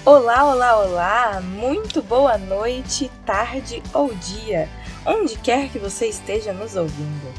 Olá, olá, olá! Muito boa noite, tarde ou dia, onde quer que você esteja nos ouvindo.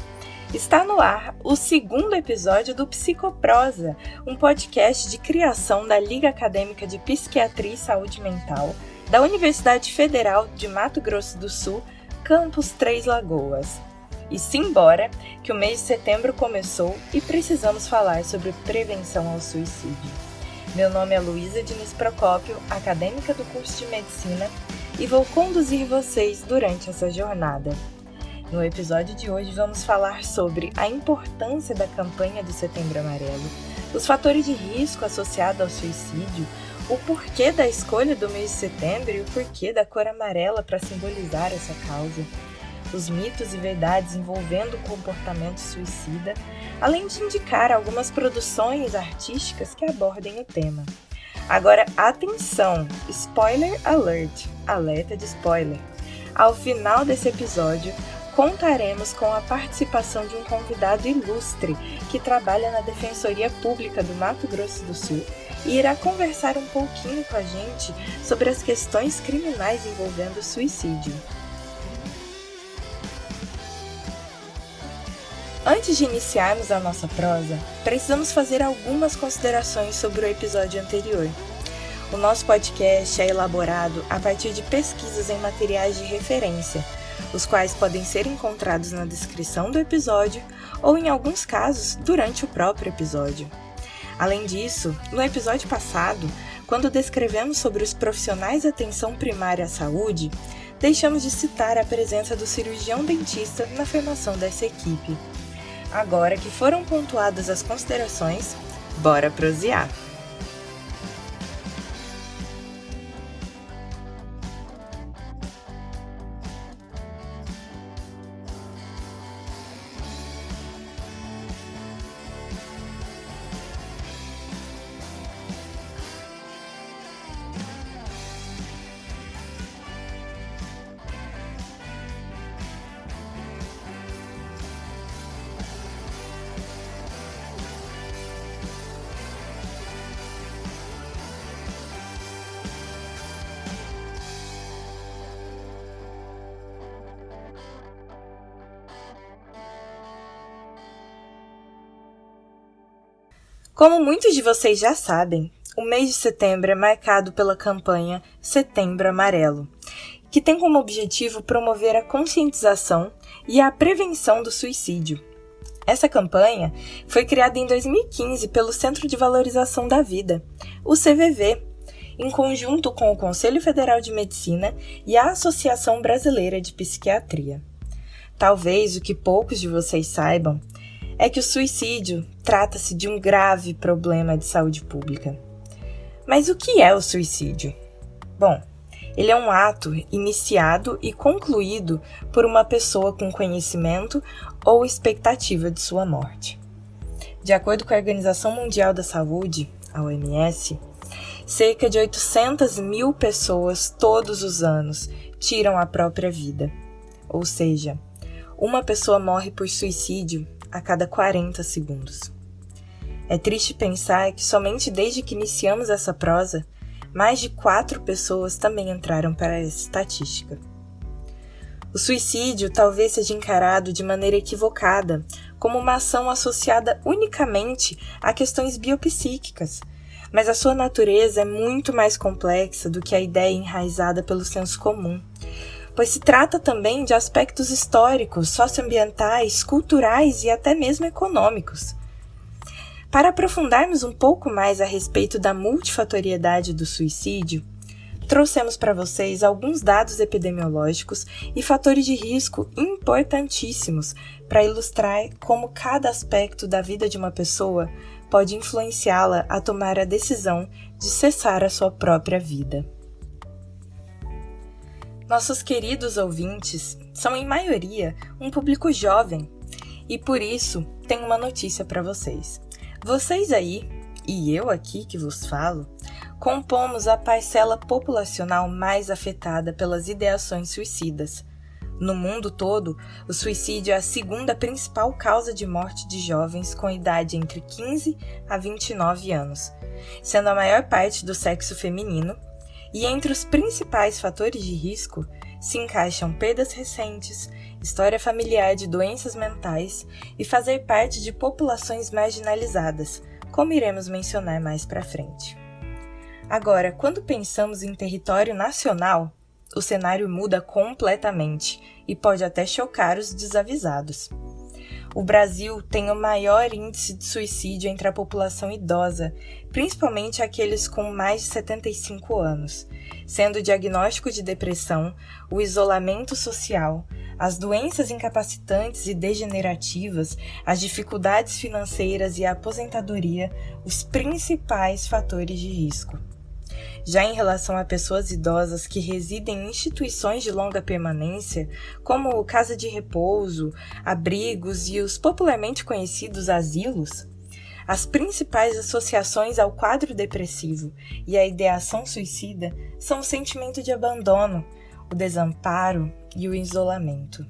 Está no ar o segundo episódio do Psicoprosa, um podcast de criação da Liga Acadêmica de Psiquiatria e Saúde Mental da Universidade Federal de Mato Grosso do Sul, Campus Três Lagoas. E simbora, que o mês de setembro começou e precisamos falar sobre prevenção ao suicídio. Meu nome é Luísa Diniz Procópio, acadêmica do curso de Medicina, e vou conduzir vocês durante essa jornada. No episódio de hoje vamos falar sobre a importância da campanha do Setembro Amarelo, os fatores de risco associados ao suicídio, o porquê da escolha do mês de setembro e o porquê da cor amarela para simbolizar essa causa, os mitos e verdades envolvendo o comportamento suicida, além de indicar algumas produções artísticas que abordem o tema. Agora, atenção! Spoiler alert! Alerta de spoiler! Ao final desse episódio, contaremos com a participação de um convidado ilustre que trabalha na Defensoria Pública do Mato Grosso do Sul e irá conversar um pouquinho com a gente sobre as questões criminais envolvendo o suicídio. Antes de iniciarmos a nossa prosa, precisamos fazer algumas considerações sobre o episódio anterior. O nosso podcast é elaborado a partir de pesquisas em materiais de referência, os quais podem ser encontrados na descrição do episódio ou, em alguns casos, durante o próprio episódio. Além disso, no episódio passado, quando descrevemos sobre os profissionais de atenção primária à saúde, deixamos de citar a presença do cirurgião dentista na formação dessa equipe. Agora que foram pontuadas as considerações, bora prosear! Como muitos de vocês já sabem, o mês de setembro é marcado pela campanha Setembro Amarelo, que tem como objetivo promover a conscientização e a prevenção do suicídio. Essa campanha foi criada em 2015 pelo Centro de Valorização da Vida, o CVV, em conjunto com o Conselho Federal de Medicina e a Associação Brasileira de Psiquiatria. Talvez o que poucos de vocês saibam é que o suicídio trata-se de um grave problema de saúde pública. Mas o que é o suicídio? Bom, ele é um ato iniciado e concluído por uma pessoa com conhecimento ou expectativa de sua morte. De acordo com a Organização Mundial da Saúde, a OMS, cerca de 800 mil pessoas todos os anos tiram a própria vida. Ou seja, uma pessoa morre por suicídio a cada 40 segundos. É triste pensar que somente desde que iniciamos essa prosa, mais de 4 pessoas também entraram para essa estatística. O suicídio talvez seja encarado de maneira equivocada como uma ação associada unicamente a questões biopsíquicas, mas a sua natureza é muito mais complexa do que a ideia enraizada pelo senso comum, pois se trata também de aspectos históricos, socioambientais, culturais e até mesmo econômicos. Para aprofundarmos um pouco mais a respeito da multifatoriedade do suicídio, trouxemos para vocês alguns dados epidemiológicos e fatores de risco importantíssimos para ilustrar como cada aspecto da vida de uma pessoa pode influenciá-la a tomar a decisão de cessar a sua própria vida. Nossos queridos ouvintes são, em maioria, um público jovem e, por isso, tenho uma notícia para vocês. Vocês aí, e eu aqui que vos falo, compomos a parcela populacional mais afetada pelas ideações suicidas. No mundo todo, o suicídio é a segunda principal causa de morte de jovens com idade entre 15 a 29 anos, sendo a maior parte do sexo feminino e entre os principais fatores de risco se encaixam perdas recentes, história familiar de doenças mentais e fazer parte de populações marginalizadas, como iremos mencionar mais para frente. Agora, quando pensamos em território nacional, o cenário muda completamente e pode até chocar os desavisados. O Brasil tem o maior índice de suicídio entre a população idosa, principalmente aqueles com mais de 75 anos, sendo o diagnóstico de depressão, o isolamento social, as doenças incapacitantes e degenerativas, as dificuldades financeiras e a aposentadoria os principais fatores de risco. Já em relação a pessoas idosas que residem em instituições de longa permanência, como casa de repouso, abrigos e os popularmente conhecidos asilos, as principais associações ao quadro depressivo e à ideação suicida são o sentimento de abandono, o desamparo e o isolamento.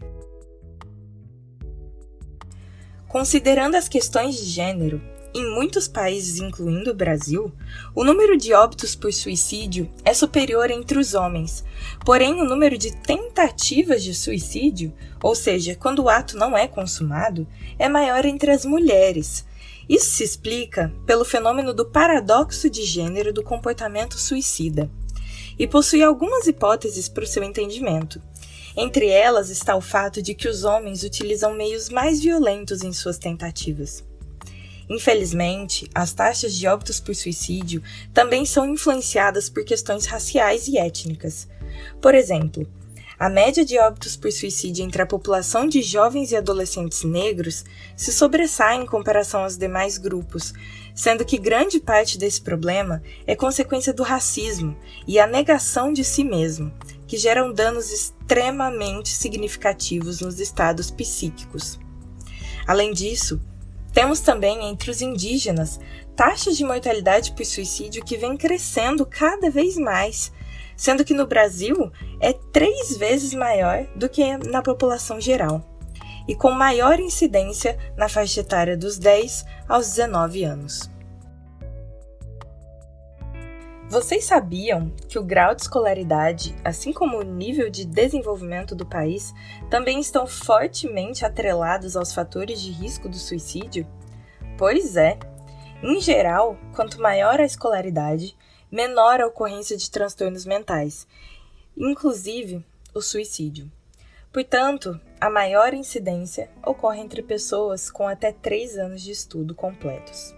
Considerando as questões de gênero, em muitos países, incluindo o Brasil, o número de óbitos por suicídio é superior entre os homens, porém o número de tentativas de suicídio, ou seja, quando o ato não é consumado, é maior entre as mulheres. Isso se explica pelo fenômeno do paradoxo de gênero do comportamento suicida, e possui algumas hipóteses para o seu entendimento. Entre elas está o fato de que os homens utilizam meios mais violentos em suas tentativas. Infelizmente, as taxas de óbitos por suicídio também são influenciadas por questões raciais e étnicas. Por exemplo, a média de óbitos por suicídio entre a população de jovens e adolescentes negros se sobressai em comparação aos demais grupos, sendo que grande parte desse problema é consequência do racismo e a negação de si mesmo, que geram danos extremamente significativos nos estados psíquicos. Além disso, temos também entre os indígenas taxas de mortalidade por suicídio que vem crescendo cada vez mais, sendo que no Brasil é 3 vezes maior do que na população geral, e com maior incidência na faixa etária dos 10 aos 19 anos. Vocês sabiam que o grau de escolaridade, assim como o nível de desenvolvimento do país, também estão fortemente atrelados aos fatores de risco do suicídio? Pois é. Em geral, quanto maior a escolaridade, menor a ocorrência de transtornos mentais, inclusive o suicídio. Portanto, a maior incidência ocorre entre pessoas com até 3 anos de estudo completos.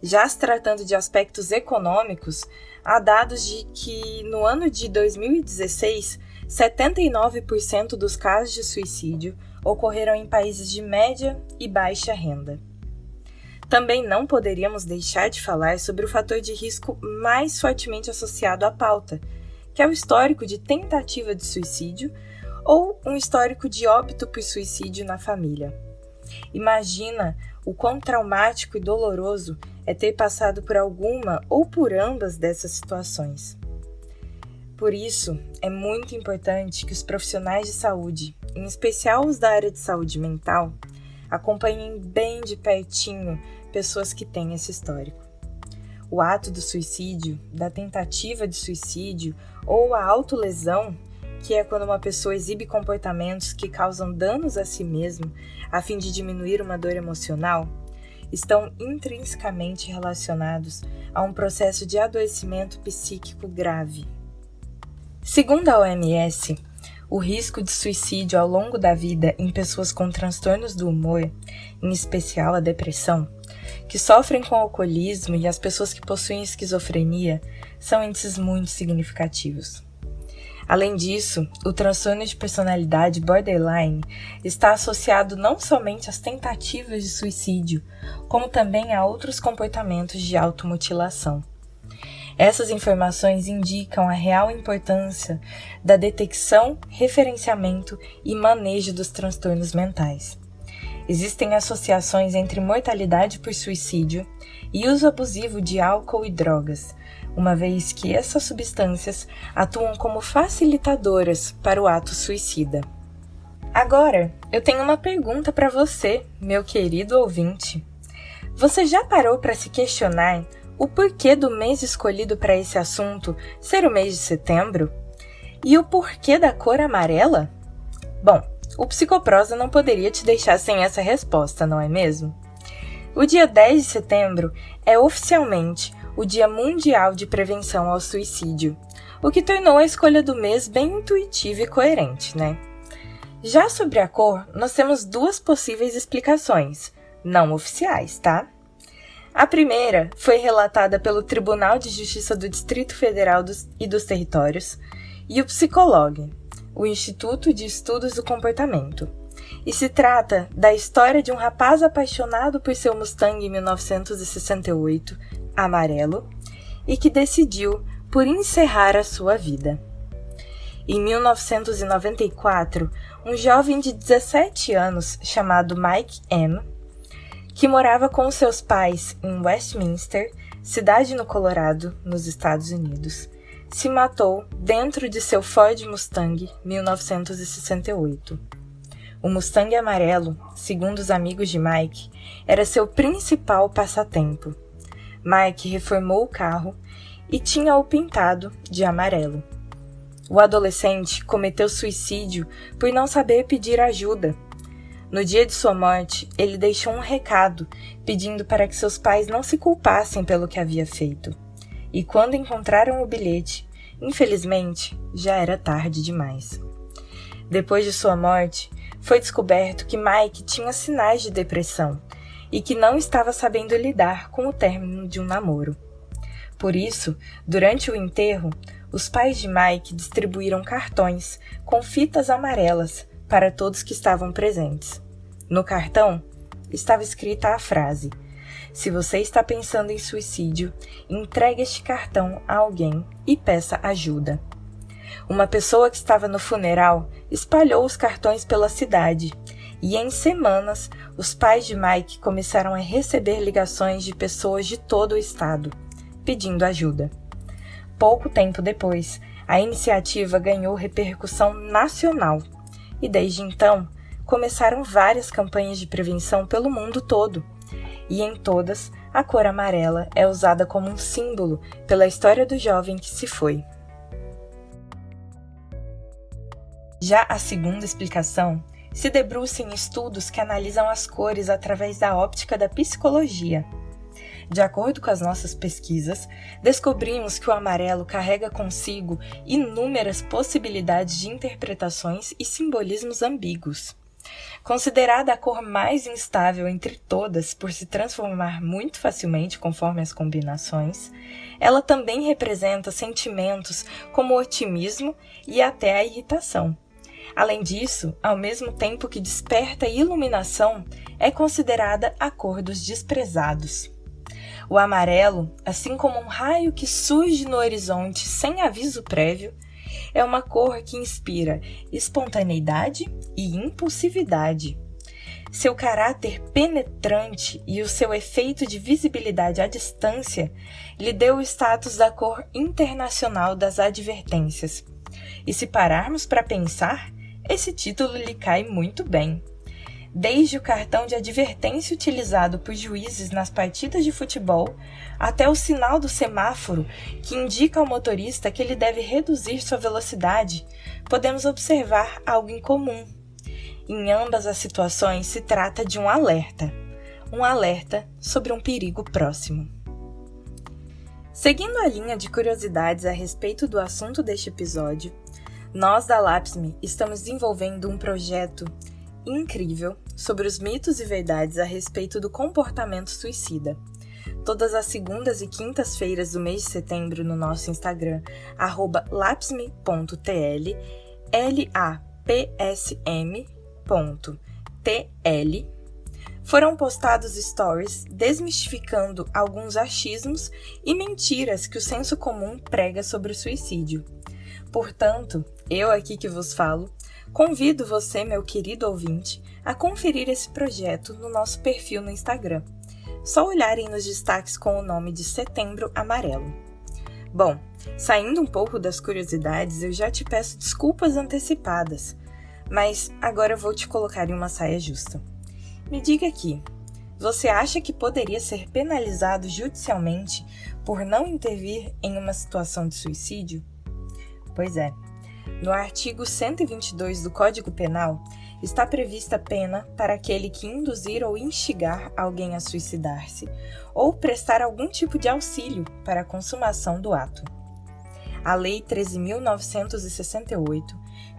Já se tratando de aspectos econômicos, há dados de que no ano de 2016, 79% dos casos de suicídio ocorreram em países de média e baixa renda. Também não poderíamos deixar de falar sobre o fator de risco mais fortemente associado à pauta, que é o histórico de tentativa de suicídio ou um histórico de óbito por suicídio na família. Imagina o quão traumático e doloroso é ter passado por alguma ou por ambas dessas situações. Por isso, é muito importante que os profissionais de saúde, em especial os da área de saúde mental, acompanhem bem de pertinho pessoas que têm esse histórico. O ato do suicídio, da tentativa de suicídio ou a autolesão, que é quando uma pessoa exibe comportamentos que causam danos a si mesmo a fim de diminuir uma dor emocional, estão intrinsecamente relacionados a um processo de adoecimento psíquico grave. Segundo a OMS, o risco de suicídio ao longo da vida em pessoas com transtornos do humor, em especial a depressão, que sofrem com alcoolismo e as pessoas que possuem esquizofrenia, são índices muito significativos. Além disso, o transtorno de personalidade borderline está associado não somente às tentativas de suicídio, como também a outros comportamentos de automutilação. Essas informações indicam a real importância da detecção, referenciamento e manejo dos transtornos mentais. Existem associações entre mortalidade por suicídio e uso abusivo de álcool e drogas, uma vez que essas substâncias atuam como facilitadoras para o ato suicida. Agora, eu tenho uma pergunta para você, meu querido ouvinte. Você já parou para se questionar o porquê do mês escolhido para esse assunto ser o mês de setembro? E o porquê da cor amarela? Bom, o Psicoprosa não poderia te deixar sem essa resposta, não é mesmo? O dia 10 de setembro é oficialmente o Dia Mundial de Prevenção ao Suicídio, o que tornou a escolha do mês bem intuitiva e coerente, né? Já sobre a cor, nós temos duas possíveis explicações, não oficiais, tá? A primeira foi relatada pelo Tribunal de Justiça do Distrito Federal e dos Territórios e o Psicologue, o Instituto de Estudos do Comportamento. E se trata da história de um rapaz apaixonado por seu Mustang em 1968, amarelo, e que decidiu por encerrar a sua vida. Em 1994, um jovem de 17 anos chamado Mike M., que morava com seus pais em Westminster, cidade no Colorado, nos Estados Unidos, se matou dentro de seu Ford Mustang 1968. O Mustang amarelo, segundo os amigos de Mike, era seu principal passatempo. Mike reformou o carro e tinha-o pintado de amarelo. O adolescente cometeu suicídio por não saber pedir ajuda. No dia de sua morte, ele deixou um recado pedindo para que seus pais não se culpassem pelo que havia feito. E quando encontraram o bilhete, infelizmente, já era tarde demais. Depois de sua morte, foi descoberto que Mike tinha sinais de depressão e que não estava sabendo lidar com o término de um namoro. Por isso, durante o enterro, os pais de Mike distribuíram cartões com fitas amarelas para todos que estavam presentes. No cartão, estava escrita a frase: "Se você está pensando em suicídio, entregue este cartão a alguém e peça ajuda." Uma pessoa que estava no funeral espalhou os cartões pela cidade e, em semanas, os pais de Mike começaram a receber ligações de pessoas de todo o estado, pedindo ajuda. Pouco tempo depois, a iniciativa ganhou repercussão nacional e, desde então, começaram várias campanhas de prevenção pelo mundo todo. E em todas, a cor amarela é usada como um símbolo pela história do jovem que se foi. Já a segunda explicação se debruça em estudos que analisam as cores através da óptica da psicologia. De acordo com as nossas pesquisas, descobrimos que o amarelo carrega consigo inúmeras possibilidades de interpretações e simbolismos ambíguos. Considerada a cor mais instável entre todas por se transformar muito facilmente conforme as combinações, ela também representa sentimentos como otimismo e até a irritação. Além disso, ao mesmo tempo que desperta iluminação, é considerada a cor dos desprezados. O amarelo, assim como um raio que surge no horizonte sem aviso prévio, é uma cor que inspira espontaneidade e impulsividade. Seu caráter penetrante e o seu efeito de visibilidade à distância lhe deu o status da cor internacional das advertências. E se pararmos para pensar, esse título lhe cai muito bem. Desde o cartão de advertência utilizado por juízes nas partidas de futebol, até o sinal do semáforo que indica ao motorista que ele deve reduzir sua velocidade, podemos observar algo em comum. Em ambas as situações se trata de um alerta sobre um perigo próximo. Seguindo a linha de curiosidades a respeito do assunto deste episódio, nós da LAPSME estamos desenvolvendo um projeto incrível sobre os mitos e verdades a respeito do comportamento suicida. Todas as segundas e quintas-feiras do mês de setembro no nosso Instagram, @lapsme.tl, lapsm.tl, foram postados stories desmistificando alguns achismos e mentiras que o senso comum prega sobre o suicídio. Portanto, eu aqui que vos falo, convido você, meu querido ouvinte, a conferir esse projeto no nosso perfil no Instagram. Só olharem nos destaques com o nome de Setembro Amarelo. Bom, saindo um pouco das curiosidades, eu já te peço desculpas antecipadas, mas agora eu vou te colocar em uma saia justa. Me diga aqui, Você acha que poderia ser penalizado judicialmente por não intervir em uma situação de suicídio? Pois é. No artigo 122 do Código Penal, está prevista pena para aquele que induzir ou instigar alguém a suicidar-se ou prestar algum tipo de auxílio para a consumação do ato. A Lei 13.968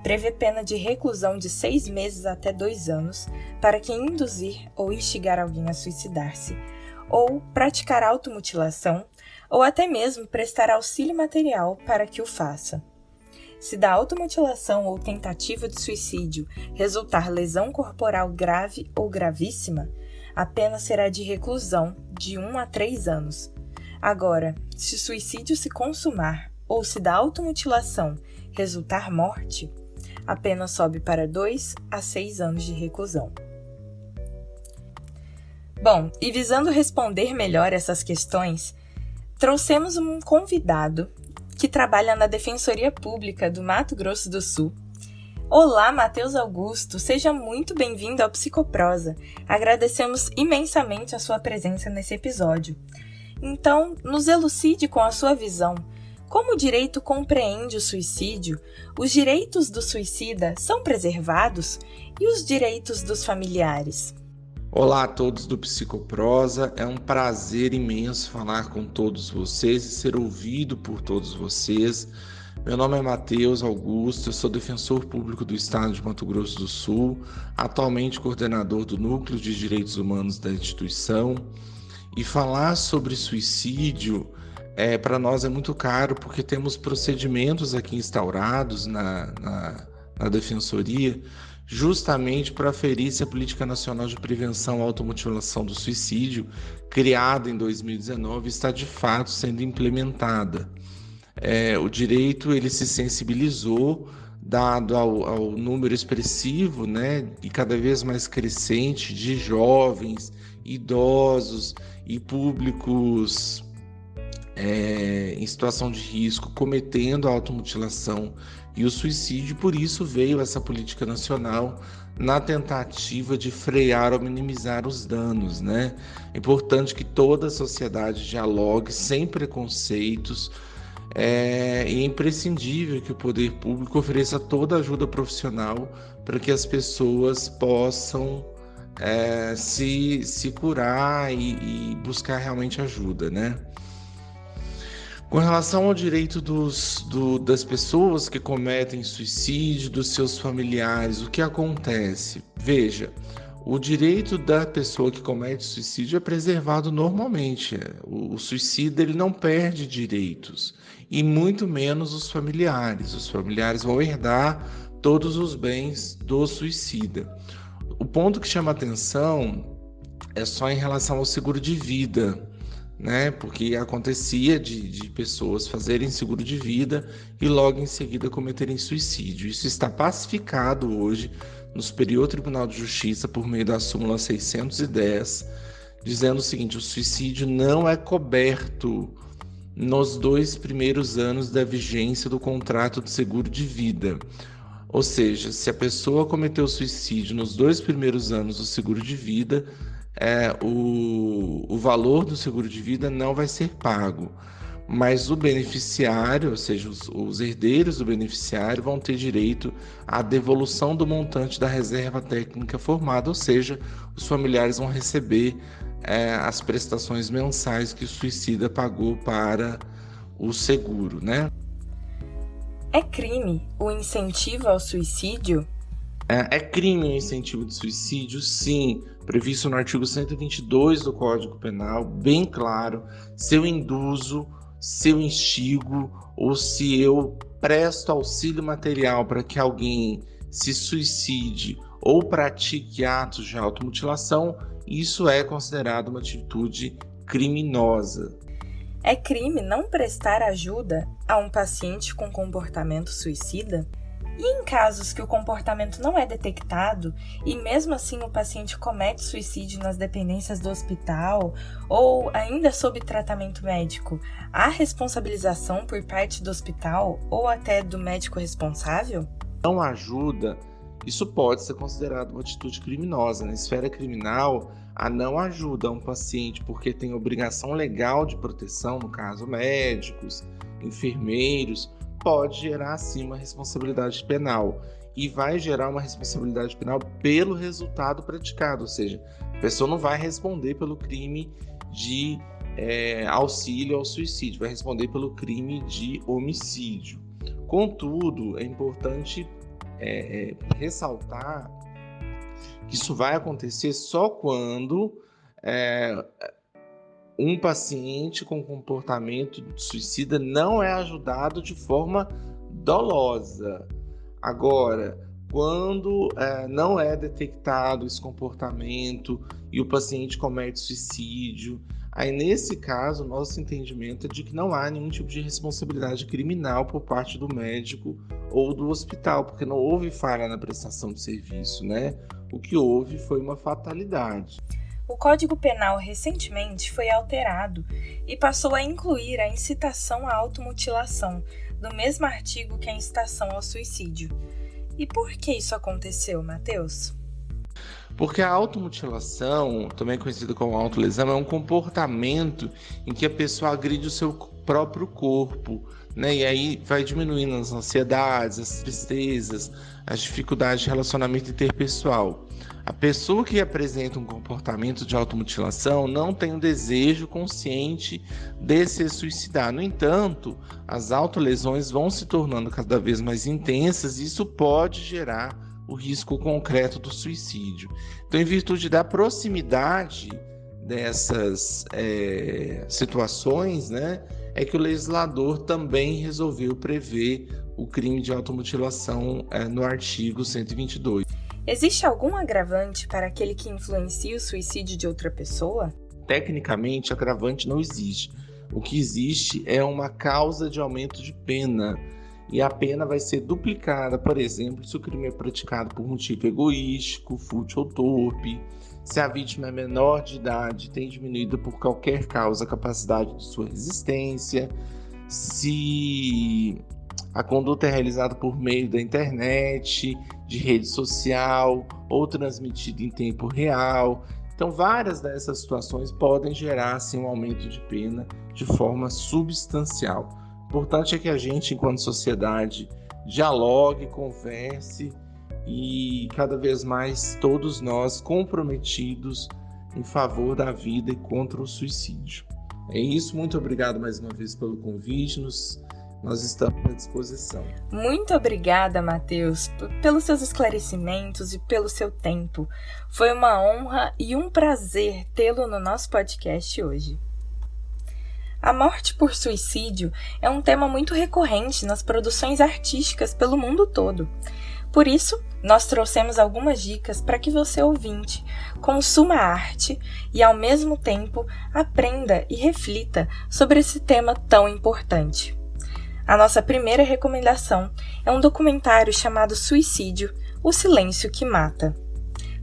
prevê pena de reclusão de 6 meses até 2 anos para quem induzir ou instigar alguém a suicidar-se, ou praticar automutilação, ou até mesmo prestar auxílio material para que o faça. Se da automutilação ou tentativa de suicídio resultar lesão corporal grave ou gravíssima, a pena será de reclusão de 1 a 3 anos. Agora, se o suicídio se consumar ou se da automutilação resultar morte, a pena sobe para 2 a 6 anos de reclusão. Bom, e visando responder melhor essas questões, trouxemos um convidado que trabalha na Defensoria Pública do Mato Grosso do Sul. Olá, Matheus Augusto, seja muito bem-vindo ao Psicoprosa. Agradecemos imensamente a sua presença nesse episódio. Então, nos elucide com a sua visão. Como o direito compreende o suicídio, os direitos do suicida são preservados e os direitos dos familiares? Olá a todos do Psicoprosa, é um prazer imenso falar com todos vocês e ser ouvido por todos vocês. Meu nome é Matheus Augusto, eu sou defensor público do Estado de Mato Grosso do Sul, atualmente coordenador do Núcleo de Direitos Humanos da instituição. E falar sobre suicídio para nós é muito caro porque temos procedimentos aqui instaurados na Defensoria justamente para aferir se a Política Nacional de Prevenção à Automutilação do Suicídio, criada em 2019, está de fato sendo implementada. O direito ele se sensibilizou, dado ao número expressivo, e cada vez mais crescente de jovens, idosos e públicos em situação de risco cometendo a automutilação e o suicídio. Por isso veio essa política nacional na tentativa de frear ou minimizar os danos, É importante que toda a sociedade dialogue sem preconceitos. É imprescindível que o poder público ofereça toda a ajuda profissional para que as pessoas possam se curar e buscar realmente ajuda, Com relação ao direito das pessoas que cometem suicídio, dos seus familiares, o que acontece? Veja, o direito da pessoa que comete suicídio é preservado normalmente. O suicida ele não perde direitos, e muito menos os familiares. Os familiares vão herdar todos os bens do suicida. O ponto que chama atenção é só em relação ao seguro de vida, porque acontecia de pessoas fazerem seguro de vida e logo em seguida cometerem suicídio. Isso está pacificado hoje no Superior Tribunal de Justiça por meio da súmula 610, dizendo o seguinte: o suicídio não é coberto nos 2 primeiros anos da vigência do contrato de seguro de vida. Ou seja, se a pessoa cometeu suicídio nos 2 primeiros anos do seguro de vida, o valor do seguro de vida não vai ser pago, mas o beneficiário, ou seja, os herdeiros do beneficiário vão ter direito à devolução do montante da reserva técnica formada, ou seja, os familiares vão receber as prestações mensais que o suicida pagou para o seguro, É crime o incentivo ao suicídio? É crime o incentivo de suicídio, sim, previsto no artigo 122 do Código Penal, bem claro. Se eu induzo, se eu instigo ou se eu presto auxílio material para que alguém se suicide ou pratique atos de automutilação, isso é considerado uma atitude criminosa. É crime não prestar ajuda a um paciente com comportamento suicida? E em casos que o comportamento não é detectado e mesmo assim o paciente comete suicídio nas dependências do hospital ou ainda sob tratamento médico, há responsabilização por parte do hospital ou até do médico responsável? Não ajuda isso pode ser considerado uma atitude criminosa. Na esfera criminal, a não ajuda a um paciente porque tem obrigação legal de proteção, no caso médicos, enfermeiros, pode gerar sim uma responsabilidade penal e vai gerar uma responsabilidade penal pelo resultado praticado, ou seja, a pessoa não vai responder pelo crime de auxílio ao suicídio, vai responder pelo crime de homicídio. Contudo, é importante ressaltar que isso vai acontecer só quando um paciente com comportamento suicida não é ajudado de forma dolosa. Agora, quando não é detectado esse comportamento e o paciente comete suicídio, aí nesse caso, nosso entendimento é de que não há nenhum tipo de responsabilidade criminal por parte do médico ou do hospital, porque não houve falha na prestação de serviço, né? O que houve foi uma fatalidade. O Código Penal recentemente foi alterado e passou a incluir a incitação à automutilação, no mesmo artigo que a incitação ao suicídio. E por que isso aconteceu, Matheus? Porque a automutilação, também conhecida como autolesão, é um comportamento em que a pessoa agride o seu próprio corpo, né? E aí vai diminuindo as ansiedades, as tristezas, as dificuldades de relacionamento interpessoal. A pessoa que apresenta um comportamento de automutilação não tem um desejo consciente de se suicidar. No entanto, as autolesões vão se tornando cada vez mais intensas e isso pode gerar o risco concreto do suicídio. Então, em virtude da proximidade dessas situações, né, é que o legislador também resolveu prever o crime de automutilação no artigo 122. Existe algum agravante para aquele que influencia o suicídio de outra pessoa? Tecnicamente, agravante não existe. O que existe é uma causa de aumento de pena. E a pena vai ser duplicada, por exemplo, se o crime é praticado por motivo egoístico, fútil ou torpe, se a vítima é menor de idade, tem diminuído por qualquer causa a capacidade de sua resistência, se a conduta é realizada por meio da internet, de rede social ou transmitida em tempo real. Então, várias dessas situações podem gerar assim, um aumento de pena de forma substancial. O importante é que a gente, enquanto sociedade, dialogue, converse e cada vez mais todos nós comprometidos em favor da vida e contra o suicídio. É isso, muito obrigado mais uma vez pelo convite, nós estamos à disposição. Muito obrigada, Matheus, pelos seus esclarecimentos e pelo seu tempo. Foi uma honra e um prazer tê-lo no nosso podcast hoje. A morte por suicídio é um tema muito recorrente nas produções artísticas pelo mundo todo. Por isso, nós trouxemos algumas dicas para que você, ouvinte, consuma arte e, ao mesmo tempo, aprenda e reflita sobre esse tema tão importante. A nossa primeira recomendação é um documentário chamado Suicídio, O Silêncio que Mata,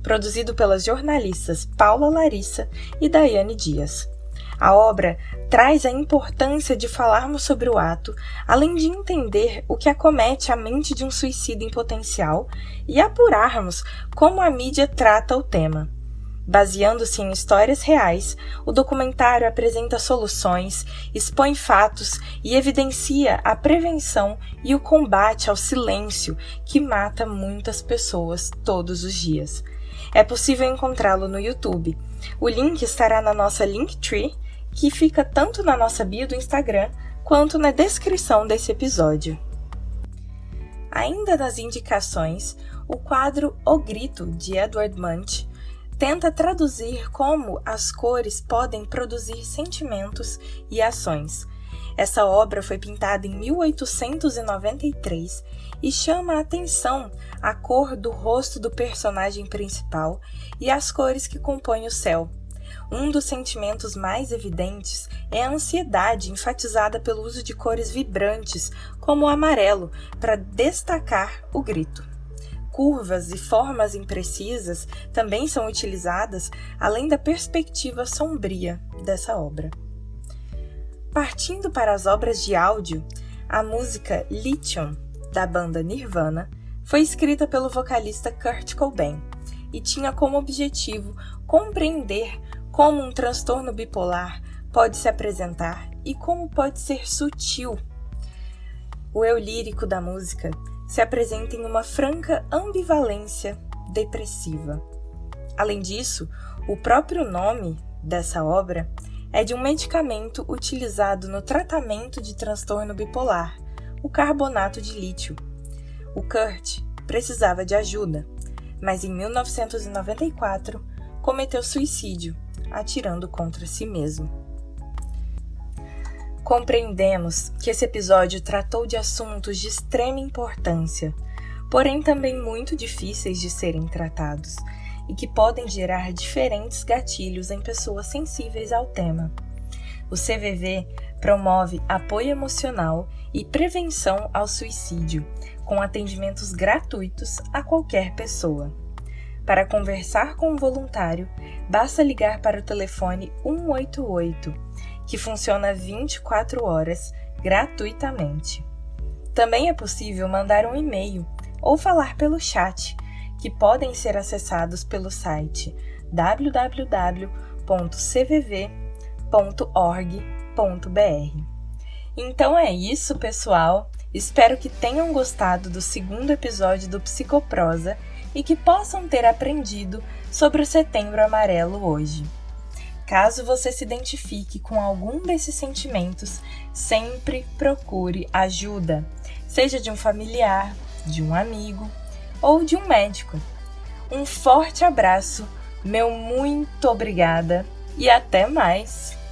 produzido pelas jornalistas Paula Larissa e Daiane Dias. A obra traz a importância de falarmos sobre o ato, além de entender o que acomete a mente de um suicida em potencial e apurarmos como a mídia trata o tema. Baseando-se em histórias reais, o documentário apresenta soluções, expõe fatos e evidencia a prevenção e o combate ao silêncio que mata muitas pessoas todos os dias. É possível encontrá-lo no YouTube. O link estará na nossa Linktree, que fica tanto na nossa bio do Instagram quanto na descrição desse episódio. Ainda nas indicações, o quadro O Grito, de Edward Munch, tenta traduzir como as cores podem produzir sentimentos e ações. Essa obra foi pintada em 1893 e chama a atenção a cor do rosto do personagem principal e as cores que compõem o céu. Um dos sentimentos mais evidentes é a ansiedade, enfatizada pelo uso de cores vibrantes, como o amarelo, para destacar o grito. Curvas e formas imprecisas também são utilizadas, além da perspectiva sombria dessa obra. Partindo para as obras de áudio, a música Lithium, da banda Nirvana, Foi escrita pelo vocalista Kurt Cobain e tinha como objetivo compreender como um transtorno bipolar pode se apresentar e como pode ser sutil. O eu lírico da música se apresenta em uma franca ambivalência depressiva. Além disso, o próprio nome dessa obra é de um medicamento utilizado no tratamento de transtorno bipolar, o carbonato de lítio. O Kurt precisava de ajuda, mas em 1994 cometeu suicídio, atirando contra si mesmo. Compreendemos que esse episódio tratou de assuntos de extrema importância, porém também muito difíceis de serem tratados e que podem gerar diferentes gatilhos em pessoas sensíveis ao tema. O CVV promove apoio emocional e prevenção ao suicídio, com atendimentos gratuitos a qualquer pessoa. Para conversar com um voluntário, basta ligar para o telefone 188, que funciona 24 horas gratuitamente. Também é possível mandar um e-mail ou falar pelo chat, que podem ser acessados pelo site www.cvv.org.br. Então é isso, pessoal. Espero que tenham gostado do segundo episódio do Psicoprosa e que possam ter aprendido sobre o Setembro Amarelo hoje. Caso você se identifique com algum desses sentimentos, sempre procure ajuda, seja de um familiar, de um amigo ou de um médico. Um forte abraço, meu muito obrigada e até mais!